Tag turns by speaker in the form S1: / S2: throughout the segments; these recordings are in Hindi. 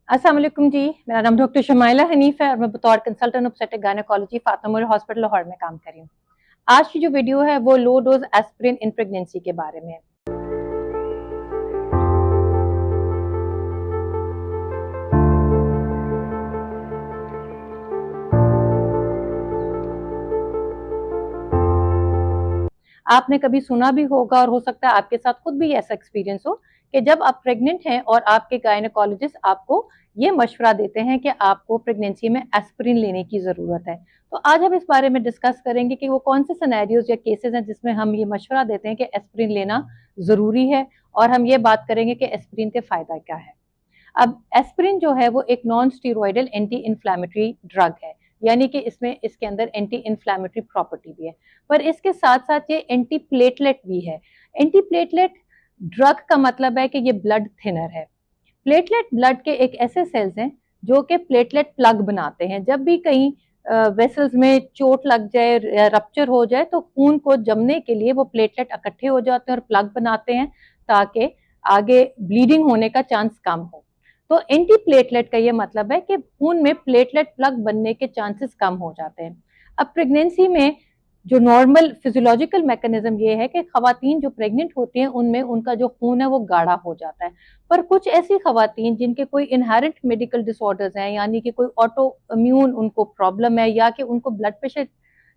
S1: अस्सलाम वालेकुम जी। मेरा नाम डॉक्टर शमाइला हनीफ है और मैं बतौर consultant obstetric gynaecology Fatima memorial hospital Lahore में काम कर रही हूँ। आज की जो वीडियो है वो low dose aspirin in pregnancy के बारे में है। आपने कभी सुना भी होगा और हो सकता है आपके साथ खुद भी ऐसा एक्सपीरियंस हो कि जब आप प्रेग्नेंट हैं और आपके गायनेकोलॉजिस्ट आपको ये मशवरा देते हैं कि आपको प्रेगनेंसी में एस्पिरिन लेने की ज़रूरत है। तो आज हम इस बारे में डिस्कस करेंगे कि वो कौन से सिनेरियोज या केसेस हैं जिसमें हम ये मशवरा देते हैं कि एस्पिरिन लेना ज़रूरी है, और हम ये बात करेंगे कि एस्पिरिन के फ़ायदा क्या है। अब एस्पिरिन जो है वो एक non steroidal anti inflammatory drug है, यानी कि इसके अंदर एंटी इन्फ्लेमेटरी प्रॉपर्टी भी है, पर इसके साथ साथ ये एंटी प्लेटलेट भी है। एंटी प्लेटलेट ड्रग का मतलब है कि ये ब्लड थिनर है। प्लेटलेट ब्लड के एक ऐसे सेल्स हैं जो कि प्लेटलेट प्लग बनाते हैं। जब भी कहीं वेसल्स में चोट लग जाए या रप्चर हो जाए तो खून को जमने के लिए वो प्लेटलेट इकट्ठे हो जाते हैं और प्लग बनाते हैं ताकि आगे ब्लीडिंग होने का चांस कम हो। तो एंटी प्लेटलेट का ये मतलब है कि खून में प्लेटलेट प्लग बनने के चांसेस कम हो जाते हैं। अब प्रेगनेंसी में जो नॉर्मल फिजियोलॉजिकल मैकेनिज्म ये है कि खवातीन जो प्रेग्नेंट होती हैं उनमें उनका जो खून है वो गाढ़ा हो जाता है, पर कुछ ऐसी खवातीन जिनके कोई इनहेरेंट मेडिकल डिसऑर्डर्स हैं, यानी कि कोई ऑटो इम्यून उनको प्रॉब्लम है या कि उनको ब्लड प्रेशर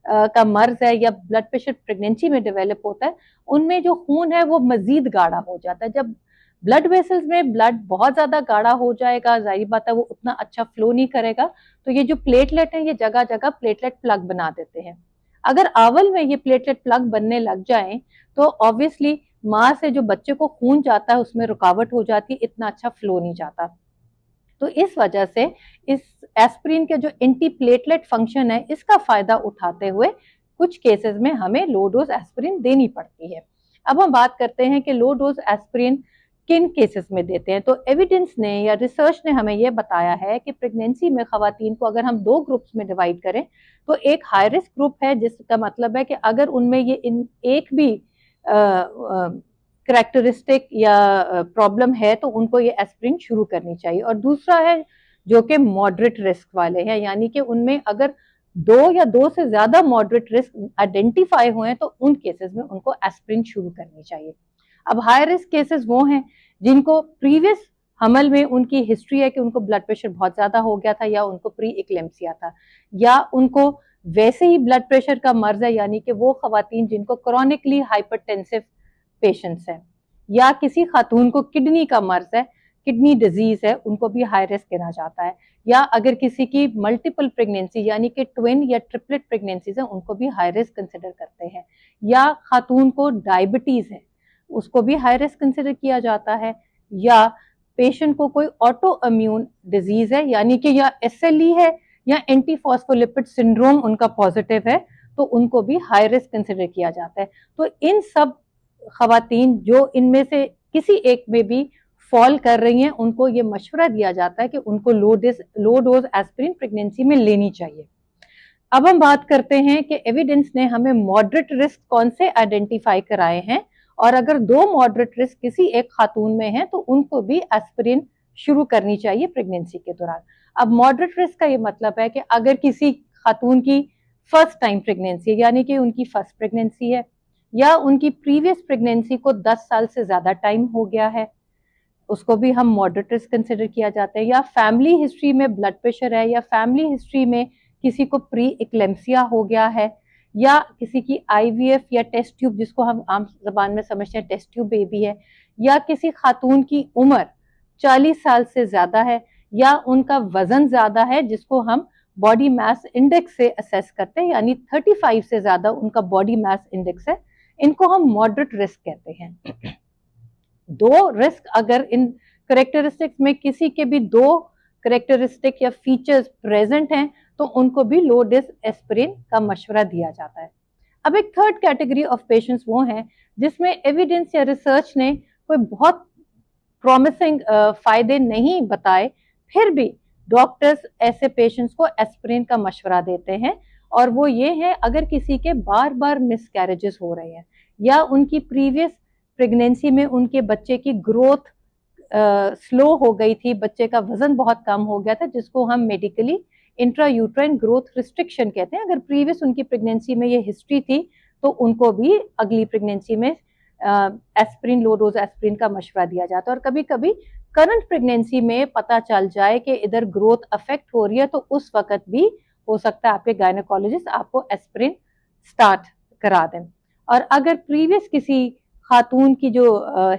S1: का मर्ज है या ब्लड प्रेशर प्रेगनेंसी में डेवलप होता है, उनमें जो खून है वो मजीद गाढ़ा हो जाता है। जब ब्लड वेसल्स में ब्लड बहुत ज्यादा गाढ़ा हो जाएगा, जाहिर बात है वो उतना अच्छा फ्लो नहीं करेगा, तो ये जो प्लेटलेट है ये जगह जगह प्लेटलेट प्लग बना देते हैं। अगर आवल में ये प्लेटलेट प्लग बनने लग जाएं तो ऑब्वियसली माँ से जो बच्चे को खून जाता है उसमें रुकावट हो जाती है, इतना अच्छा फ्लो नहीं जाता। तो इस वजह से इस एस्पिरिन के जो एंटी प्लेटलेट फंक्शन है इसका फायदा उठाते हुए कुछ केसेस में हमें लो डोज एस्पिरिन देनी पड़ती है। अब हम बात करते हैं कि लो डोज एस्पिरिन किन केसेस में देते हैं। तो एविडेंस ने या रिसर्च ने हमें यह बताया है कि प्रेगनेंसी में खवातीन को अगर हम दो ग्रुप्स में डिवाइड करें तो एक हाई रिस्क ग्रुप है, जिसका मतलब है कि अगर उनमें ये इन एक भी करैक्टरिस्टिक या प्रॉब्लम है तो उनको ये एस्पिरिन शुरू करनी चाहिए, और दूसरा है जो कि मॉडरेट रिस्क वाले हैं, यानी कि उनमें अगर दो या दो से ज्यादा मॉडरेट रिस्क आइडेंटिफाई हुए तो उन केसेस में उनको एस्पिरिन शुरू करनी चाहिए। अब हाई रिस्क केसेस वो हैं जिनको प्रीवियस हमल में उनकी हिस्ट्री है कि उनको ब्लड प्रेशर बहुत ज्यादा हो गया था या उनको प्री इक्लेम्सिया था या उनको वैसे ही ब्लड प्रेशर का मर्ज है, यानी कि वो खवातीन जिनको क्रॉनिकली हाइपरटेंसिव पेशेंट्स हैं, या किसी खातून को किडनी का मर्ज है, किडनी डिजीज है, उनको भी हाई रिस्क गिना जाता है। या अगर किसी की मल्टीपल प्रेगनेंसी यानी कि ट्विन या ट्रिपलेट प्रेगनेंसीज है उनको भी हाई रिस्क कंसिडर करते हैं। या खातून को डायबिटीज है उसको भी हाई रिस्क कंसिडर किया जाता है। या पेशेंट को कोई ऑटो इम्यून डिजीज है, यानी कि या एसएलई है या एंटी फॉस्फोलिपिड सिंड्रोम उनका पॉजिटिव है, तो उनको भी हाई रिस्क कंसिडर किया जाता है। तो इन सब खवातीन जो इनमें से किसी एक में भी फॉल कर रही हैं उनको ये मशवरा दिया जाता है कि उनको लो डोज एस्पिरिन प्रेगनेंसी में लेनी चाहिए। अब हम बात करते हैं कि एविडेंस ने हमें मॉडरेट रिस्क कौन से आइडेंटिफाई कराए हैं, और अगर दो मॉडरेट रिस्क किसी एक खातून में है तो उनको भी एस्पिरिन शुरू करनी चाहिए प्रेगनेंसी के दौरान। अब मॉडरेट रिस्क का ये मतलब है कि अगर किसी खातून की फर्स्ट टाइम प्रेगनेंसी यानी कि उनकी फर्स्ट प्रेगनेंसी है, या उनकी प्रीवियस प्रेगनेंसी को 10 साल से ज्यादा टाइम हो गया है, उसको भी हम मॉडरेट रिस्क कंसिडर किया जाता है। या फैमिली हिस्ट्री में ब्लड प्रेशर है, या फैमिली हिस्ट्री में किसी को प्री इक्लेम्सिया हो गया है, या किसी की आईवीएफ या टेस्ट ट्यूब जिसको हम आम जबान में समझते हैं टेस्ट ट्यूब बेबी है, या किसी खातून की उम्र 40 साल से ज्यादा है, या उनका वजन ज्यादा है जिसको हम बॉडी मास इंडेक्स से असेस करते हैं, यानी 35 से ज्यादा उनका बॉडी मास इंडेक्स है, इनको हम मॉडरेट रिस्क कहते हैं। दो रिस्क अगर इन करेक्टरिस्टिक्स में किसी के भी दो करेक्टरिस्टिक या फीचर्स प्रेजेंट हैं तो उनको भी लो डोज एस्पिरिन का मशवरा दिया जाता है। अब एक थर्ड कैटेगरी ऑफ पेशेंट्स वो हैं जिसमें एविडेंस या रिसर्च ने कोई बहुत प्रॉमिसिंग फायदे नहीं बताए, फिर भी डॉक्टर्स ऐसे पेशेंट्स को एस्पिरिन का मशवरा देते हैं, और वो ये है अगर किसी के बार बार मिसकैरेजेस हो रहे हैं या उनकी प्रीवियस प्रेगनेंसी में उनके बच्चे की ग्रोथ स्लो हो गई थी, बच्चे का वजन बहुत कम हो गया था, जिसको हम मेडिकली इंट्रायूट्राइन ग्रोथ रिस्ट्रिक्शन कहते हैं। अगर प्रीवियस उनकी प्रेगनेंसी में ये हिस्ट्री थी तो उनको भी अगली प्रेगनेंसी में एस्प्रिन, लो डोज एस्प्रिन का मशवरा दिया जाता है। और कभी कभी करंट प्रेगनेंसी में पता चल जाए कि इधर ग्रोथ अफेक्ट हो रही है तो उस वक्त भी हो सकता है आपके गायनेकोलॉजिस्ट आपको एस्प्रिन स्टार्ट करा दें। और अगर प्रीवियस किसी खातून की जो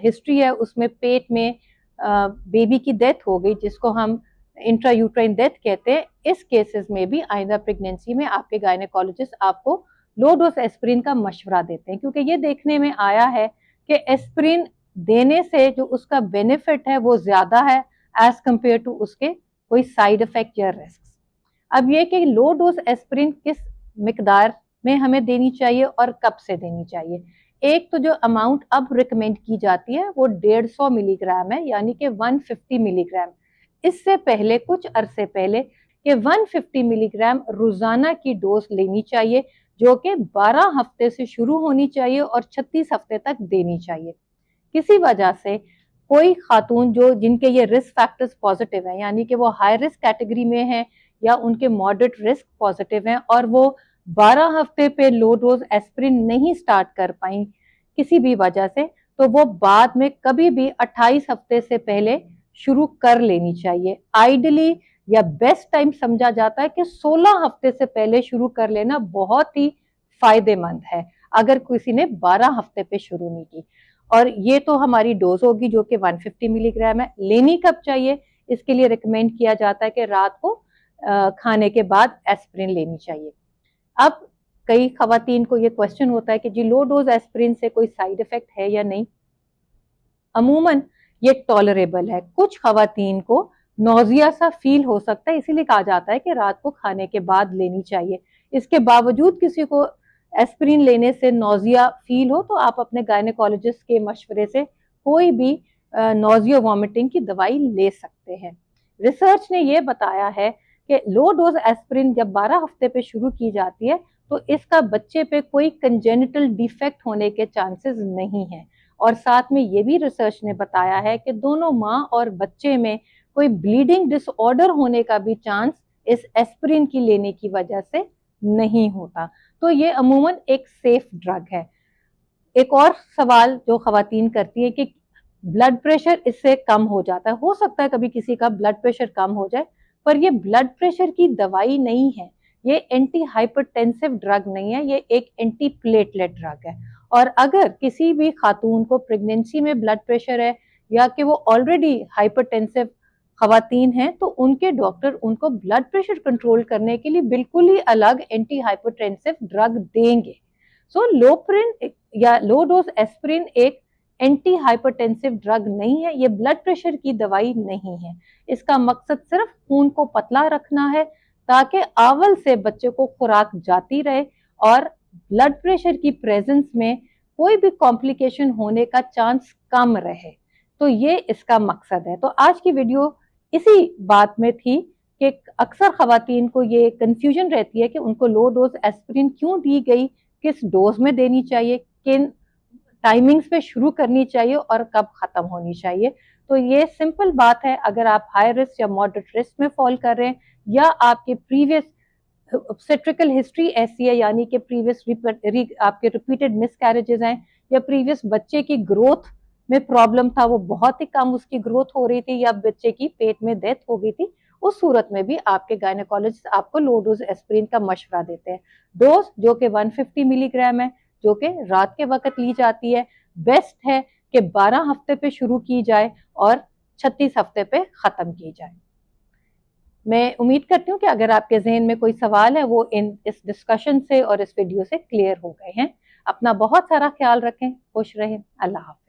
S1: हिस्ट्री है उसमें पेट में बेबी की डेथ हो गई, जिसको हम इंट्रायूट्राइन डेथ कहते हैं, इस केसेस में भी आइंदा प्रेगनेंसी में आपके गायनेकोलॉजिस्ट आपको लो डोज एस्प्रिन का मशवरा देते हैं, क्योंकि ये देखने में आया है कि एस्प्रिन देने से जो उसका बेनिफिट है वो ज्यादा है एज कंपेयर टू उसके कोई साइड इफेक्ट या रिस्क। अब ये कि लो डोज एस्प्रिन किस मिकदार में हमें देनी चाहिए और कब से देनी चाहिए। एक तो जो अमाउंट अब रिकमेंड की जाती है वो 150 मिलीग्राम है, यानी कि 150 मिलीग्राम। इससे पहले कुछ अरसे पहले कि 150 मिलीग्राम रोजाना की डोज लेनी चाहिए, जो कि 12 हफ्ते से शुरू होनी चाहिए और 36 हफ्ते तक देनी चाहिए। किसी वजह से कोई खातून जो जिनके ये रिस्क फैक्टर्स पॉजिटिव हैं, यानी कि वो हाई रिस्क कैटेगरी में हैं या उनके मॉडरेट रिस्क पॉजिटिव हैं और वो 12 हफ्ते पे लो डोज एस्प्रिन नहीं स्टार्ट कर पाई किसी भी वजह से, तो वो बाद में कभी भी 28 हफ्ते से पहले शुरू कर लेनी चाहिए। आइडियली या बेस्ट टाइम समझा जाता है कि 16 हफ्ते से पहले शुरू कर लेना बहुत ही फायदेमंद है अगर किसी ने 12 हफ्ते पे शुरू नहीं की। और ये तो हमारी डोज होगी जो कि 150 मिलीग्राम है। लेनी कब चाहिए, इसके लिए रिकमेंड किया जाता है कि रात को खाने के बाद एस्प्रिन लेनी चाहिए। अब कई खवातीन को ये क्वेश्चन होता है कि जी लो डोज एस्प्रिन से कोई साइड इफेक्ट है या नहीं। अमूमन ये टॉलरेबल है। कुछ खवातीन को नौजिया सा फील हो सकता है, इसीलिए कहा जाता है कि रात को खाने के बाद लेनी चाहिए। इसके बावजूद किसी को एस्प्रिन लेने से नौजिया फील हो तो आप अपने गायनेकोलॉजिस्ट के मशवरे से कोई भी नौजिया वॉमिटिंग की दवाई ले सकते हैं। रिसर्च ने यह बताया है कि लो डोज एस्प्रिन जब 12 हफ्ते पे शुरू की जाती है तो इसका बच्चे पे कोई कंजेनिटल डिफेक्ट होने के चांसेस नहीं है। और साथ में ये भी रिसर्च ने बताया है कि दोनों माँ और बच्चे में कोई ब्लीडिंग डिसऑर्डर होने का भी चांस इस एस्प्रिन की लेने की वजह से नहीं होता। तो ये अमूमन एक सेफ ड्रग है। एक और सवाल जो खवातीन करती है कि ब्लड प्रेशर इससे कम हो जाता है। हो सकता है कभी किसी का ब्लड प्रेशर कम हो जाए, पर ये ब्लड प्रेशर की दवाई नहीं है, ये एंटी हाइपरटेंसिव ड्रग नहीं है, ये एक एंटी प्लेटलेट ड्रग है। और अगर किसी भी खातून को प्रेगनेंसी में ब्लड प्रेशर है या कि वो ऑलरेडी हाइपरटेंसिव खवातीन हैं तो उनके डॉक्टर उनको ब्लड प्रेशर कंट्रोल करने के लिए बिल्कुल ही अलग एंटी हाइपरटेंसिव ड्रग देंगे। सो लोप्रिन या लो डोज एस्प्रिन एक एंटी हाइपरटेंसिव ड्रग नहीं है, ये ब्लड प्रेशर की दवाई नहीं है। इसका मकसद सिर्फ खून को पतला रखना है ताकि अव्वल से बच्चे को खुराक जाती रहे और ब्लड प्रेशर की प्रेजेंस में कोई भी कॉम्प्लिकेशन होने का चांस कम रहे। तो ये इसका मकसद है। तो आज की वीडियो इसी बात में थी कि अक्सर खवातीन को ये कंफ्यूजन रहती है कि उनको लो डोज एस्प्रिन क्यों दी गई, किस डोज में देनी चाहिए, किन टाइमिंग्स पे शुरू करनी चाहिए और कब खत्म होनी चाहिए। तो ये सिंपल बात है। अगर आप हाई रिस्क या मॉडरेट रिस्क में फॉल कर रहे हैं या आपके प्रीवियस ऑब्स्टेट्रिकल हिस्ट्री ऐसी है, यानी कि प्रीवियस आपके रिपीटेड मिसकैरेजेस हैं या प्रीवियस बच्चे की ग्रोथ में प्रॉब्लम था, वो बहुत ही कम उसकी ग्रोथ हो रही थी या बच्चे की पेट में डेथ हो गई थी, उस सूरत में भी आपके गायनेकोलॉजिस्ट आपको लो डोज एस्प्रिन का मशवरा देते हैं। डोज जो कि 150 मिलीग्राम है, जो कि रात के वक्त ली जाती है। बेस्ट है कि 12 हफ्ते पे शुरू की जाए और 36 हफ्ते पे खत्म की जाए। मैं उम्मीद करती हूँ कि अगर आपके जहन में कोई सवाल है वो इस डिस्कशन से और इस वीडियो से क्लियर हो गए हैं। अपना बहुत सारा ख्याल रखें, खुश रहें। अल्लाह हाफ़िज़।